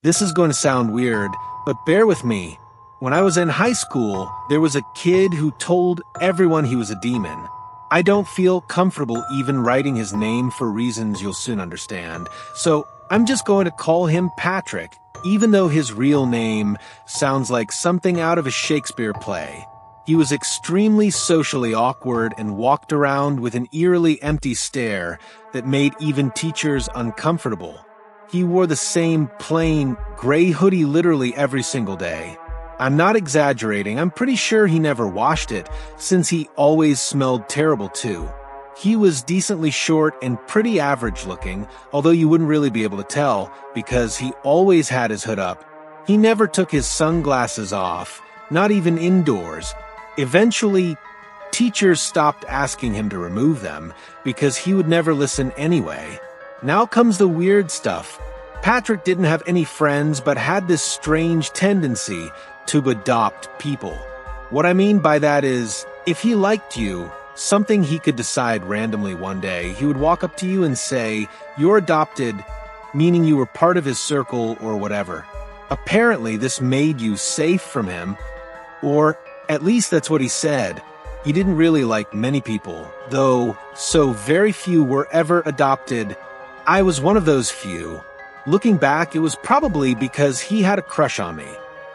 This is going to sound weird, but bear with me. When I was in high school, there was a kid who told everyone he was a demon. I don't feel comfortable even writing his name for reasons you'll soon understand, so I'm just going to call him Patrick, even though his real name sounds like something out of a Shakespeare play. He was extremely socially awkward and walked around with an eerily empty stare that made even teachers uncomfortable. He wore the same plain, gray hoodie literally every single day. I'm not exaggerating, I'm pretty sure he never washed it, since he always smelled terrible too. He was decently short and pretty average looking, although you wouldn't really be able to tell, because he always had his hood up. He never took his sunglasses off, not even indoors. Eventually, teachers stopped asking him to remove them, because he would never listen anyway. Now comes the weird stuff. Patrick didn't have any friends, but had this strange tendency to adopt people. What I mean by that is, if he liked you, something he could decide randomly one day, he would walk up to you and say, "You're adopted," meaning you were part of his circle or whatever. Apparently, this made you safe from him, or at least that's what he said. He didn't really like many people, though, so very few were ever adopted. I was one of those few. Looking back, it was probably because he had a crush on me.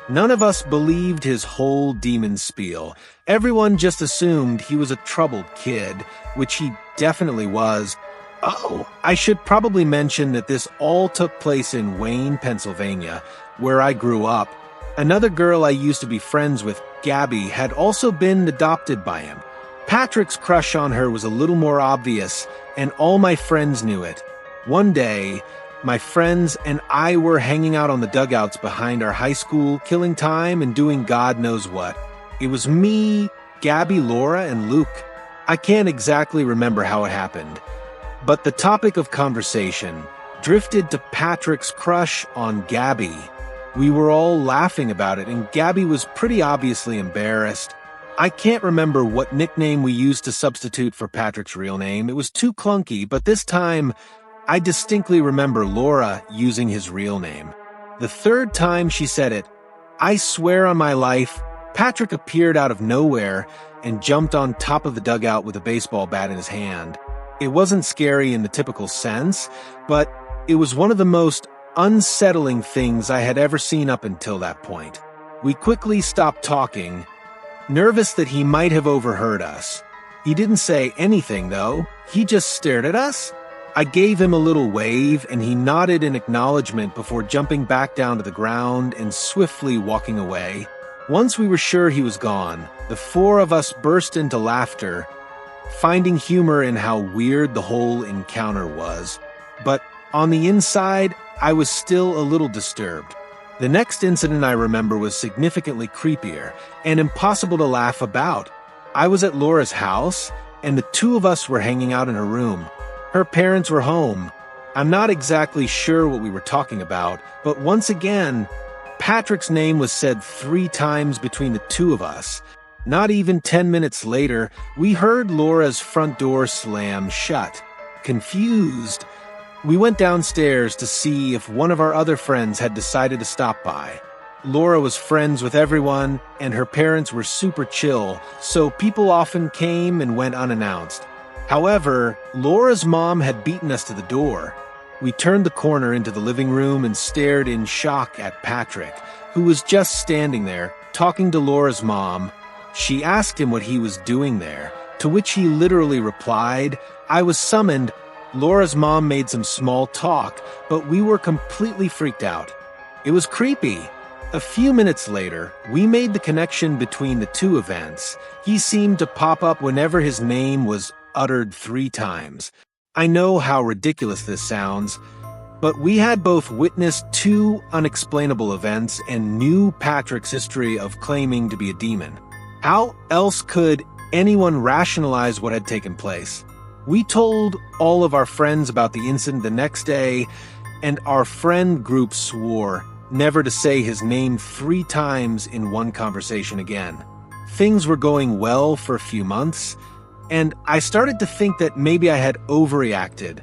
None of us believed his whole demon spiel. Everyone just assumed he was a troubled kid, which he definitely was. Oh, I should probably mention that this all took place in Wayne, Pennsylvania, where I grew up. Another girl I used to be friends with, Gabby, had also been adopted by him. Patrick's crush on her was a little more obvious, and all my friends knew it. One day, my friends and I were hanging out on the dugouts behind our high school, killing time and doing God knows what. It was me, Gabby, Laura, and Luke. I can't exactly remember how it happened, but the topic of conversation drifted to Patrick's crush on Gabby. We were all laughing about it, and Gabby was pretty obviously embarrassed. I can't remember what nickname we used to substitute for Patrick's real name. It was too clunky, but this time, I distinctly remember Laura using his real name. The third time she said it, I swear on my life, Patrick appeared out of nowhere and jumped on top of the dugout with a baseball bat in his hand. It wasn't scary in the typical sense, but it was one of the most unsettling things I had ever seen up until that point. We quickly stopped talking, nervous that he might have overheard us. He didn't say anything, though. He just stared at us. I gave him a little wave, and he nodded in acknowledgement before jumping back down to the ground and swiftly walking away. Once we were sure he was gone, the four of us burst into laughter, finding humor in how weird the whole encounter was. But on the inside, I was still a little disturbed. The next incident I remember was significantly creepier and impossible to laugh about. I was at Laura's house, and the two of us were hanging out in her room. Her parents were home. I'm not exactly sure what we were talking about, but once again, Patrick's name was said 3 times between the two of us. Not even 10 minutes later, we heard Laura's front door slam shut. Confused, we went downstairs to see if one of our other friends had decided to stop by. Laura was friends with everyone, and her parents were super chill, so people often came and went unannounced. However, Laura's mom had beaten us to the door. We turned the corner into the living room and stared in shock at Patrick, who was just standing there, talking to Laura's mom. She asked him what he was doing there, to which he literally replied, "I was summoned." Laura's mom made some small talk, but we were completely freaked out. It was creepy. A few minutes later, we made the connection between the two events. He seemed to pop up whenever his name was uttered 3 times. I know how ridiculous this sounds, but we had both witnessed 2 unexplainable events and knew Patrick's history of claiming to be a demon. How else could anyone rationalize what had taken place? We told all of our friends about the incident the next day, and our friend group swore never to say his name 3 times in one conversation again. Things were going well for a few months, and I started to think that maybe I had overreacted.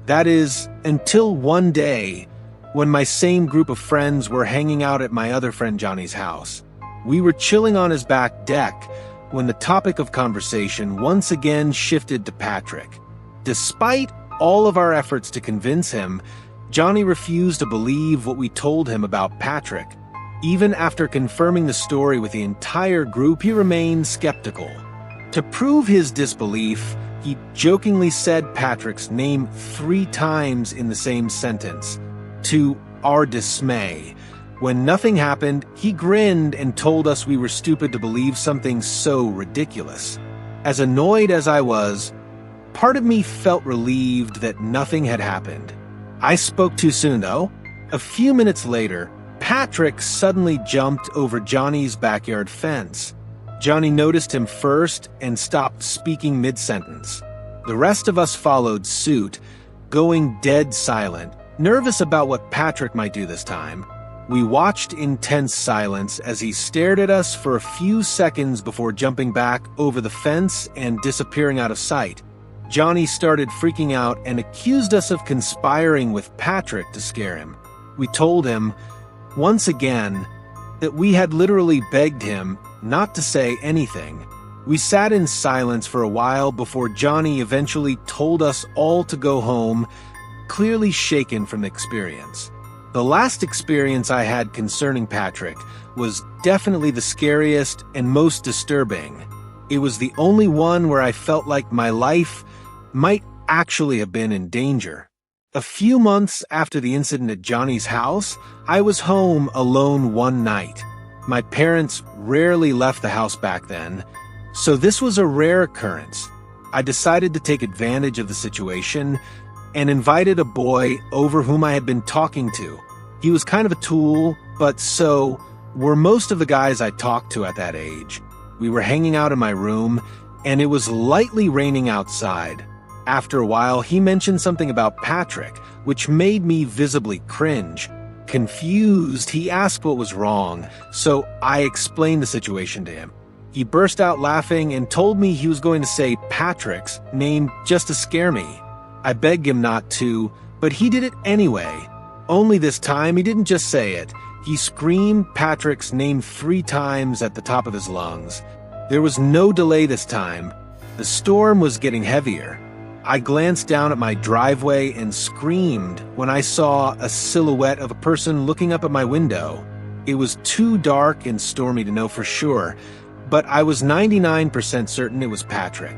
That is, until one day, when my same group of friends were hanging out at my other friend Johnny's house. We were chilling on his back deck when the topic of conversation once again shifted to Patrick. Despite all of our efforts to convince him, Johnny refused to believe what we told him about Patrick. Even after confirming the story with the entire group, he remained skeptical. To prove his disbelief, he jokingly said Patrick's name 3 times in the same sentence. To our dismay, when nothing happened, he grinned and told us we were stupid to believe something so ridiculous. As annoyed as I was, part of me felt relieved that nothing had happened. I spoke too soon, though. A few minutes later, Patrick suddenly jumped over Johnny's backyard fence. Johnny noticed him first and stopped speaking mid-sentence. The rest of us followed suit, going dead silent, nervous about what Patrick might do this time. We watched in tense silence as he stared at us for a few seconds before jumping back over the fence and disappearing out of sight. Johnny started freaking out and accused us of conspiring with Patrick to scare him. We told him, once again, that we had literally begged him not to say anything. We sat in silence for a while before Johnny eventually told us all to go home, clearly shaken from the experience. The last experience I had concerning Patrick was definitely the scariest and most disturbing. It was the only one where I felt like my life might actually have been in danger. A few months after the incident at Johnny's house, I was home alone one night. My parents rarely left the house back then, so this was a rare occurrence. I decided to take advantage of the situation and invited a boy over whom I had been talking to. He was kind of a tool, but so were most of the guys I talked to at that age. We were hanging out in my room, and it was lightly raining outside. After a while, he mentioned something about Patrick, which made me visibly cringe. Confused, he asked what was wrong, so I explained the situation to him. He burst out laughing and told me he was going to say Patrick's name just to scare me. I begged him not to, but he did it anyway. Only this time, he didn't just say it. He screamed Patrick's name 3 times at the top of his lungs. There was no delay this time. The storm was getting heavier. I glanced down at my driveway and screamed when I saw a silhouette of a person looking up at my window. It was too dark and stormy to know for sure, but I was 99% certain it was Patrick.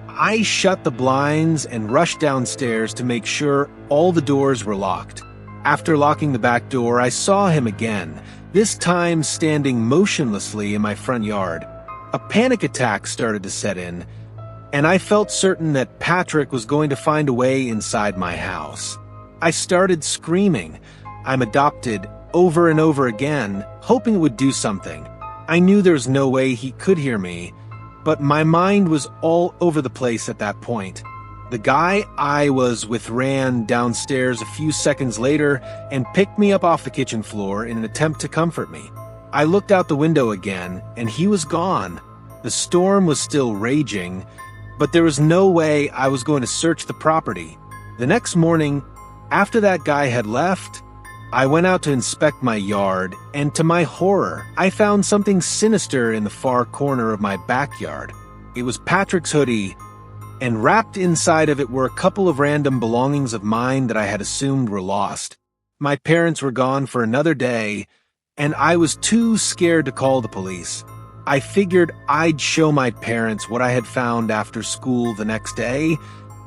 I shut the blinds and rushed downstairs to make sure all the doors were locked. After locking the back door, I saw him again, this time standing motionlessly in my front yard. A panic attack started to set in, and I felt certain that Patrick was going to find a way inside my house. I started screaming, "I'm adopted," over and over again, hoping it would do something. I knew there was no way he could hear me, but my mind was all over the place at that point. The guy I was with ran downstairs a few seconds later and picked me up off the kitchen floor in an attempt to comfort me. I looked out the window again, and he was gone. The storm was still raging, but there was no way I was going to search the property. The next morning, after that guy had left, I went out to inspect my yard, and to my horror, I found something sinister in the far corner of my backyard. It was Patrick's hoodie, and wrapped inside of it were a couple of random belongings of mine that I had assumed were lost. My parents were gone for another day, and I was too scared to call the police. I figured I'd show my parents what I had found after school the next day,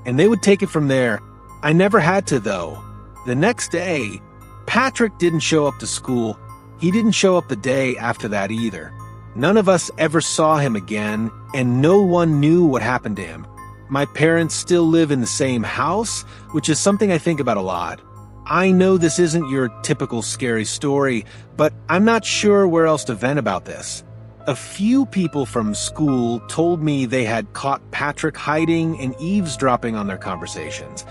and they would take it from there. I never had to, though. The next day, Patrick didn't show up to school. He didn't show up the day after that either. None of us ever saw him again, and no one knew what happened to him. My parents still live in the same house, which is something I think about a lot. I know this isn't your typical scary story, but I'm not sure where else to vent about this. A few people from school told me they had caught Patrick hiding and eavesdropping on their conversations,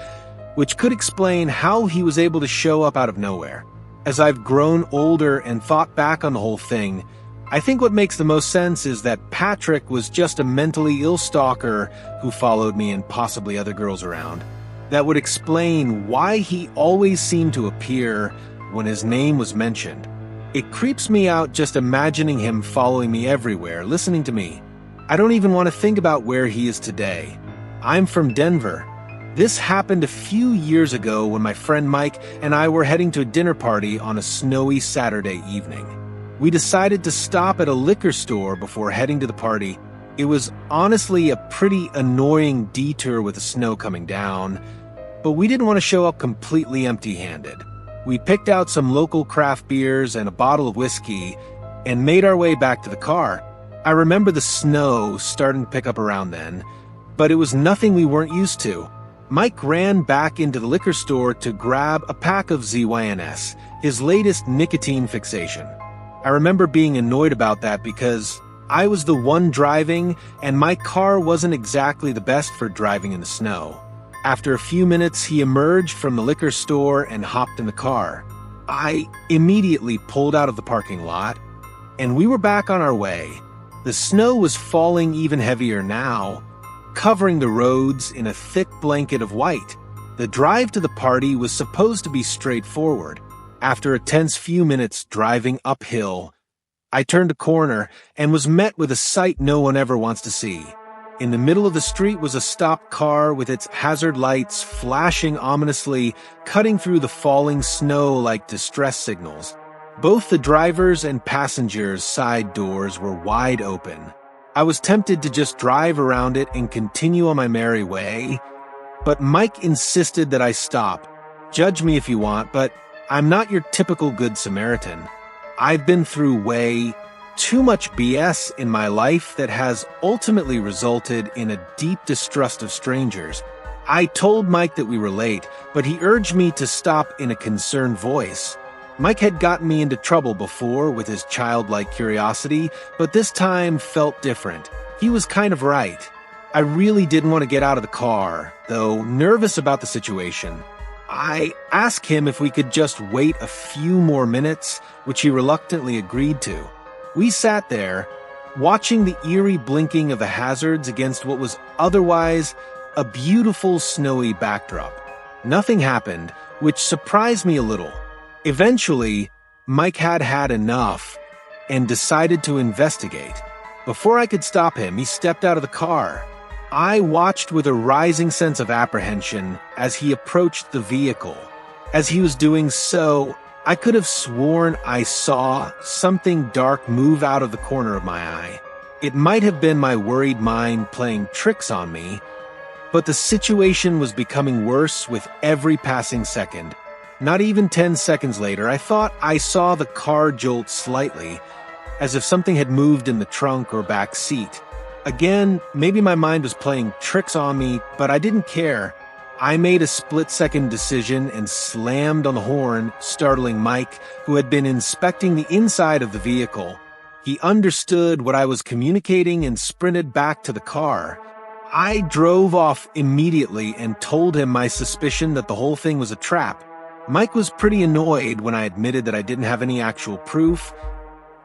which could explain how he was able to show up out of nowhere. As I've grown older and thought back on the whole thing, I think what makes the most sense is that Patrick was just a mentally ill stalker who followed me and possibly other girls around. That would explain why he always seemed to appear when his name was mentioned. It creeps me out just imagining him following me everywhere, listening to me. I don't even want to think about where he is today. I'm from Denver. This happened a few years ago when my friend Mike and I were heading to a dinner party on a snowy Saturday evening. We decided to stop at a liquor store before heading to the party. It was honestly a pretty annoying detour with the snow coming down, but we didn't want to show up completely empty-handed. We picked out some local craft beers and a bottle of whiskey and made our way back to the car. I remember the snow starting to pick up around then, but it was nothing we weren't used to. Mike ran back into the liquor store to grab a pack of ZYNS, his latest nicotine fixation. I remember being annoyed about that because I was the one driving and my car wasn't exactly the best for driving in the snow. After a few minutes, he emerged from the liquor store and hopped in the car. I immediately pulled out of the parking lot, and we were back on our way. The snow was falling even heavier now, covering the roads in a thick blanket of white. The drive to the party was supposed to be straightforward. After a tense few minutes driving uphill, I turned a corner and was met with a sight no one ever wants to see. In the middle of the street was a stopped car with its hazard lights flashing ominously, cutting through the falling snow like distress signals. Both the driver's and passenger's side doors were wide open. I was tempted to just drive around it and continue on my merry way, but Mike insisted that I stop. Judge me if you want, but I'm not your typical Good Samaritan. I've been through way too much BS in my life that has ultimately resulted in a deep distrust of strangers. I told Mike that we were late, but he urged me to stop in a concerned voice. Mike had gotten me into trouble before with his childlike curiosity, but this time felt different. He was kind of right. I really didn't want to get out of the car, though nervous about the situation. I asked him if we could just wait a few more minutes, which he reluctantly agreed to. We sat there, watching the eerie blinking of the hazards against what was otherwise a beautiful snowy backdrop. Nothing happened, which surprised me a little. Eventually, Mike had enough and decided to investigate. Before I could stop him, he stepped out of the car. I watched with a rising sense of apprehension as he approached the vehicle. As he was doing so, I could have sworn I saw something dark move out of the corner of my eye. It might have been my worried mind playing tricks on me, but the situation was becoming worse with every passing second. Not even 10 seconds later, I thought I saw the car jolt slightly, as if something had moved in the trunk or back seat. Again, maybe my mind was playing tricks on me, but I didn't care. I made a split-second decision and slammed on the horn, startling Mike, who had been inspecting the inside of the vehicle. He understood what I was communicating and sprinted back to the car. I drove off immediately and told him my suspicion that the whole thing was a trap. Mike was pretty annoyed when I admitted that I didn't have any actual proof,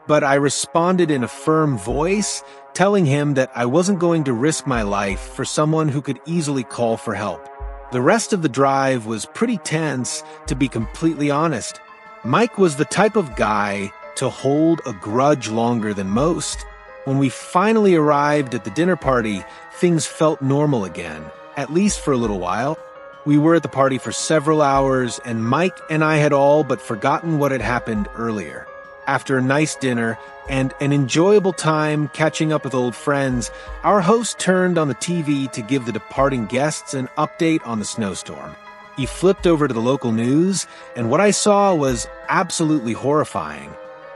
but I responded in a firm voice, telling him that I wasn't going to risk my life for someone who could easily call for help. The rest of the drive was pretty tense, to be completely honest. Mike was the type of guy to hold a grudge longer than most. When we finally arrived at the dinner party, things felt normal again, at least for a little while. We were at the party for several hours, and Mike and I had all but forgotten what had happened earlier. After a nice dinner and an enjoyable time catching up with old friends, our host turned on the TV to give the departing guests an update on the snowstorm. He flipped over to the local news, and what I saw was absolutely horrifying.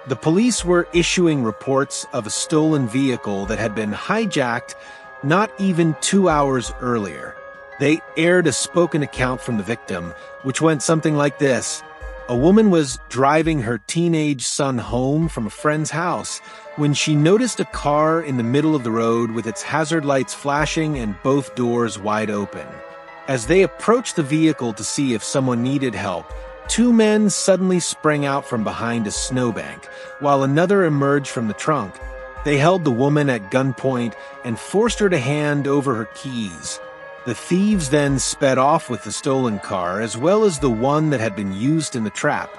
The police were issuing reports of a stolen vehicle that had been hijacked not even 2 hours earlier. They aired a spoken account from the victim, which went something like this. A woman was driving her teenage son home from a friend's house when she noticed a car in the middle of the road with its hazard lights flashing and both doors wide open. As they approached the vehicle to see if someone needed help, two men suddenly sprang out from behind a snowbank, while another emerged from the trunk. They held the woman at gunpoint and forced her to hand over her keys. The thieves then sped off with the stolen car, as well as the one that had been used in the trap.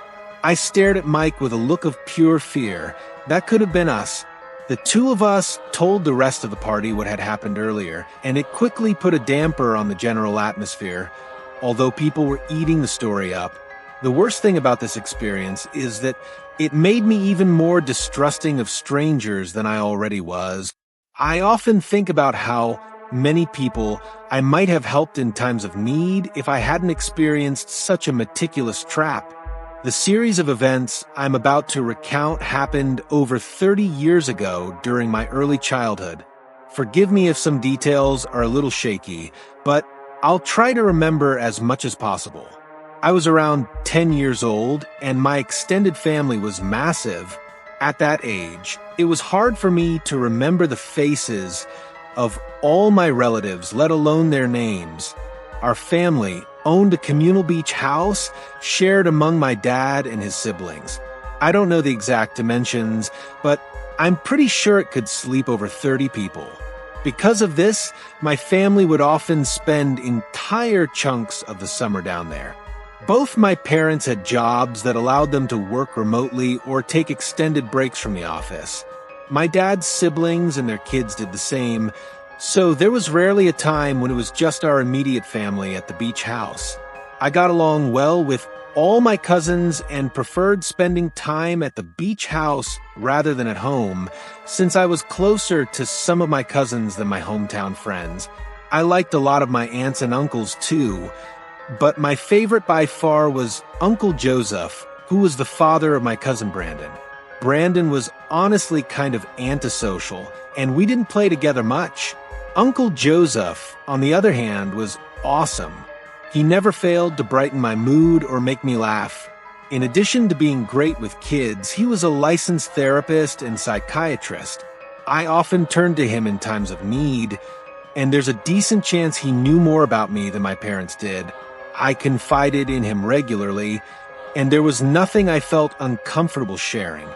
I stared at Mike with a look of pure fear. That could have been us. The two of us told the rest of the party what had happened earlier, and it quickly put a damper on the general atmosphere, although people were eating the story up. The worst thing about this experience is that it made me even more distrusting of strangers than I already was. I often think about how many people I might have helped in times of need if I hadn't experienced such a meticulous trap. The series of events I'm about to recount happened over 30 years ago during my early childhood. Forgive me if some details are a little shaky, but I'll try to remember as much as possible. I was around 10 years old, and my extended family was massive. At that age, it was hard for me to remember the faces of all my relatives, let alone their names. Our family owned a communal beach house shared among my dad and his siblings. I don't know the exact dimensions, but I'm pretty sure it could sleep over 30 people. Because of this, my family would often spend entire chunks of the summer down there. Both my parents had jobs that allowed them to work remotely or take extended breaks from the office. My dad's siblings and their kids did the same, so there was rarely a time when it was just our immediate family at the beach house. I got along well with all my cousins and preferred spending time at the beach house rather than at home, since I was closer to some of my cousins than my hometown friends. I liked a lot of my aunts and uncles too, but my favorite by far was Uncle Joseph, who was the father of my cousin Brandon. Brandon was honestly kind of antisocial, and we didn't play together much. Uncle Joseph, on the other hand, was awesome. He never failed to brighten my mood or make me laugh. In addition to being great with kids, he was a licensed therapist and psychiatrist. I often turned to him in times of need, and there's a decent chance he knew more about me than my parents did. I confided in him regularly, and there was nothing I felt uncomfortable sharing.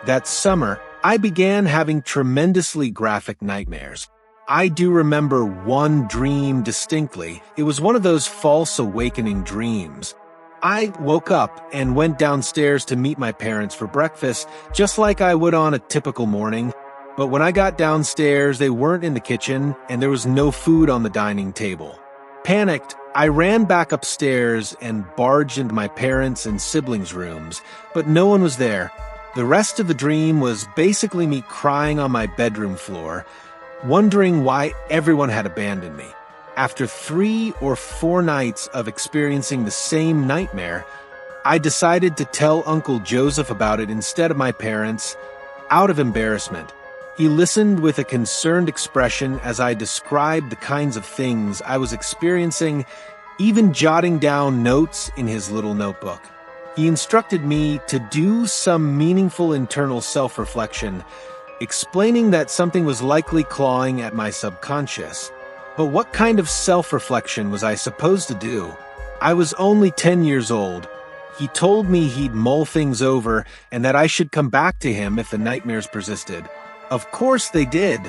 That summer, I began having tremendously graphic nightmares. I do remember one dream distinctly. It was one of those false awakening dreams. I woke up and went downstairs to meet my parents for breakfast, just like I would on a typical morning. But when I got downstairs, they weren't in the kitchen, and there was no food on the dining table. Panicked, I ran back upstairs and barged into my parents' and siblings' rooms, but no one was there. The rest of the dream was basically me crying on my bedroom floor, wondering why everyone had abandoned me. After 3 or 4 nights of experiencing the same nightmare, I decided to tell Uncle Joseph about it instead of my parents, out of embarrassment. He listened with a concerned expression as I described the kinds of things I was experiencing, even jotting down notes in his little notebook. He instructed me to do some meaningful internal self-reflection, explaining that something was likely clawing at my subconscious. But what kind of self-reflection was I supposed to do? I was only 10 years old. He told me he'd mull things over and that I should come back to him if the nightmares persisted. Of course they did.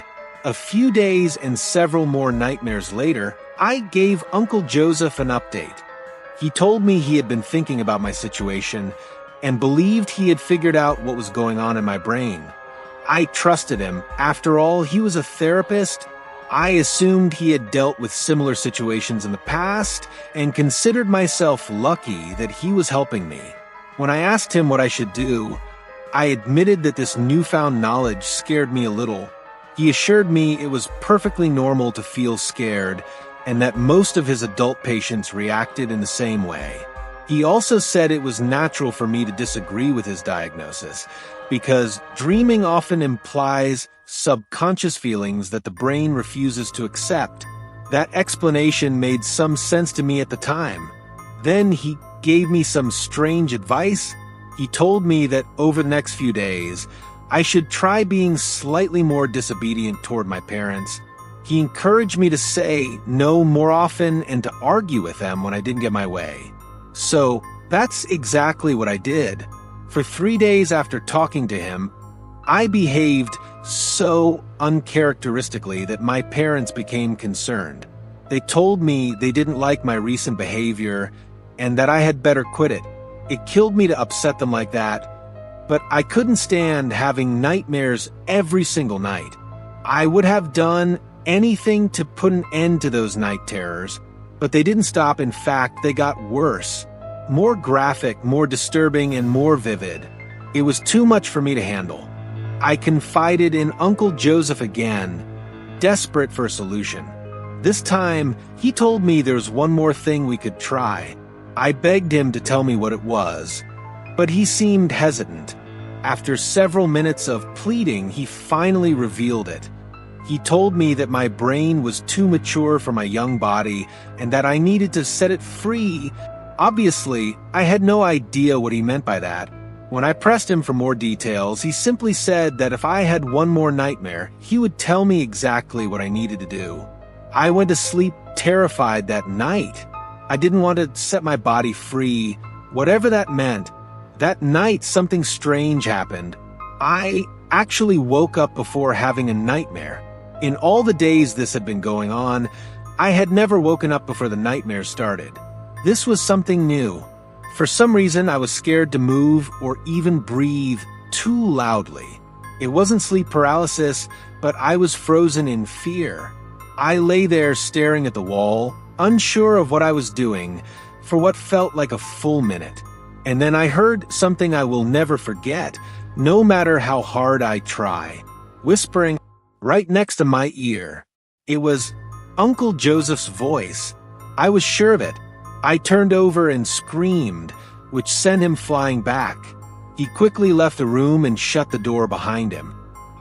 A few days and several more nightmares later, I gave Uncle Joseph an update. He told me he had been thinking about my situation and believed he had figured out what was going on in my brain. I trusted him. After all, he was a therapist. I assumed he had dealt with similar situations in the past and considered myself lucky that he was helping me. When I asked him what I should do, I admitted that this newfound knowledge scared me a little. He assured me it was perfectly normal to feel scared and that most of his adult patients reacted in the same way. He also said it was natural for me to disagree with his diagnosis, because dreaming often implies subconscious feelings that the brain refuses to accept. That explanation made some sense to me at the time. Then he gave me some strange advice. He told me that over the next few days, I should try being slightly more disobedient toward my parents. He encouraged me to say no more often and to argue with them when I didn't get my way. So that's exactly what I did. For 3 days after talking to him, I behaved so uncharacteristically that my parents became concerned. They told me they didn't like my recent behavior and that I had better quit it. It killed me to upset them like that, but I couldn't stand having nightmares every single night. I would have done anything to put an end to those night terrors, but they didn't stop. In fact, they got worse. More graphic, more disturbing, and more vivid. It was too much for me to handle. I confided in Uncle Joseph again, desperate for a solution. This time, he told me there was one more thing we could try. I begged him to tell me what it was, but he seemed hesitant. After several minutes of pleading, he finally revealed it. He told me that my brain was too mature for my young body and that I needed to set it free. Obviously, I had no idea what he meant by that. When I pressed him for more details, he simply said that if I had one more nightmare, he would tell me exactly what I needed to do. I went to sleep terrified that night. I didn't want to set my body free, whatever that meant. That night, something strange happened. I actually woke up before having a nightmare. In all the days this had been going on, I had never woken up before the nightmare started. This was something new. For some reason, I was scared to move or even breathe too loudly. It wasn't sleep paralysis, but I was frozen in fear. I lay there staring at the wall, unsure of what I was doing, for what felt like a full minute. And then I heard something I will never forget, no matter how hard I try, whispering right next to my ear. It was Uncle Joseph's voice. I was sure of it. I turned over and screamed, which sent him flying back. He quickly left the room and shut the door behind him.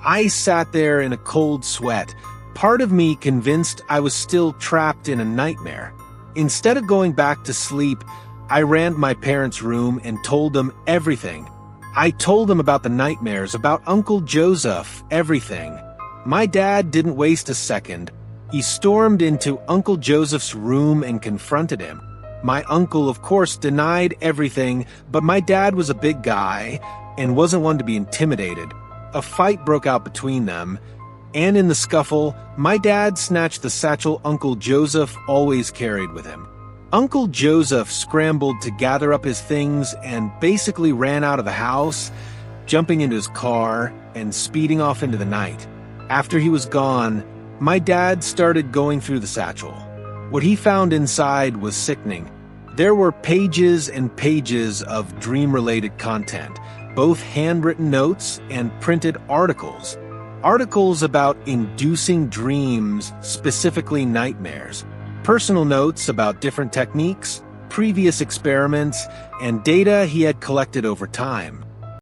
I sat there in a cold sweat, part of me convinced I was still trapped in a nightmare. Instead of going back to sleep, I ran to my parents' room and told them everything. I told them about the nightmares, about Uncle Joseph, everything. My dad didn't waste a second. He stormed into Uncle Joseph's room and confronted him. My uncle, of course, denied everything, but my dad was a big guy and wasn't one to be intimidated. A fight broke out between them, and in the scuffle, my dad snatched the satchel Uncle Joseph always carried with him. Uncle Joseph scrambled to gather up his things and basically ran out of the house, jumping into his car and speeding off into the night. After he was gone, my dad started going through the satchel. What he found inside was sickening. There were pages and pages of dream-related content, both handwritten notes and printed articles. Articles about inducing dreams, specifically nightmares. Personal notes about different techniques, previous experiments, and data he had collected over time.